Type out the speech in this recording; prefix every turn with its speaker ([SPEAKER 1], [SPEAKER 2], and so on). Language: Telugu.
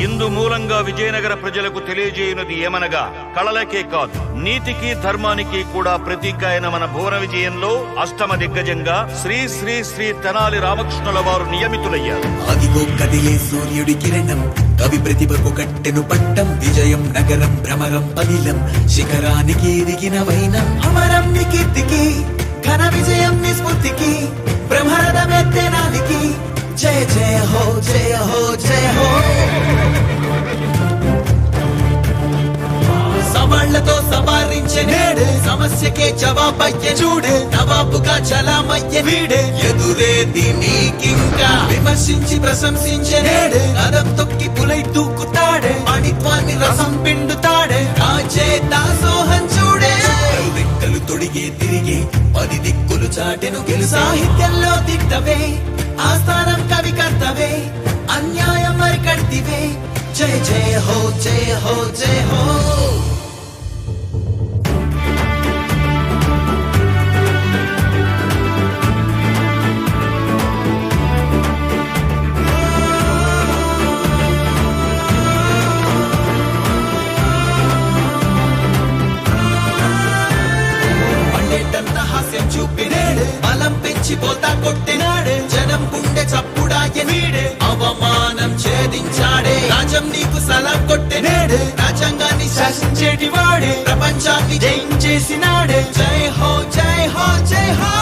[SPEAKER 1] ఇందు మూలంగా విజయనగర ప్రజలకు తెలియజేయునది ఏమనగా కళలకే కాదు నీతికి ధర్మానికి కూడా ప్రతీక అయిన మన భువన విజయంలో అష్టమ దిగ్గజంగా శ్రీ శ్రీ శ్రీ తెనాలి రామకృష్ణుల వారు నియమితులయ్యారు.
[SPEAKER 2] అదిగో కదిలే సూర్యుడి కిరణం కవి ప్రతిభకు కట్టెను పట్టం విజయం నగరం భ్రమరం పదిలం శిఖరానికి ఎదిగిన వైనం అమరం ని కీర్తికి ఘన విజయం ని స్ఫూర్తికి బ్రహ్మరథమే తెనాలికి జయ జయ హో జయ హో జయ హో. సవాళ్లతో సవారించే నేడే సమస్యకే జవాబయ్యే చూడే నవాబుగా చలామయ్యే వీడే ఎదురేది నీకింకా విమర్శించి ప్రశంసించే నేడే రథం తొక్కి పులై దూకుతాడే మణిత్వాన్ని రసం పిండుతాడే రాజే దాసోహం చూడే రెక్కలు తొడిగే తిరిగే 10 దిక్కులు చాటెను గెలు సాహిత్యంలో దిట్టవే ఆస్థానం కవి కర్తవే అన్యాయం మరి కర్తివే జయ జయ హో జయ హో జయ హో. చూపినాడే బలం పెంచి పోతా కొట్టినాడే జనం గుండె చప్పుడాయ వీడే అవమానం ఛేదించాడే రాజం నీకు సలాం కొట్టినాడే రాజ్యాంగాన్ని శాసించేటి వాడే ప్రపంచాన్ని జయించేసినాడే జై హో జై హో జై హో.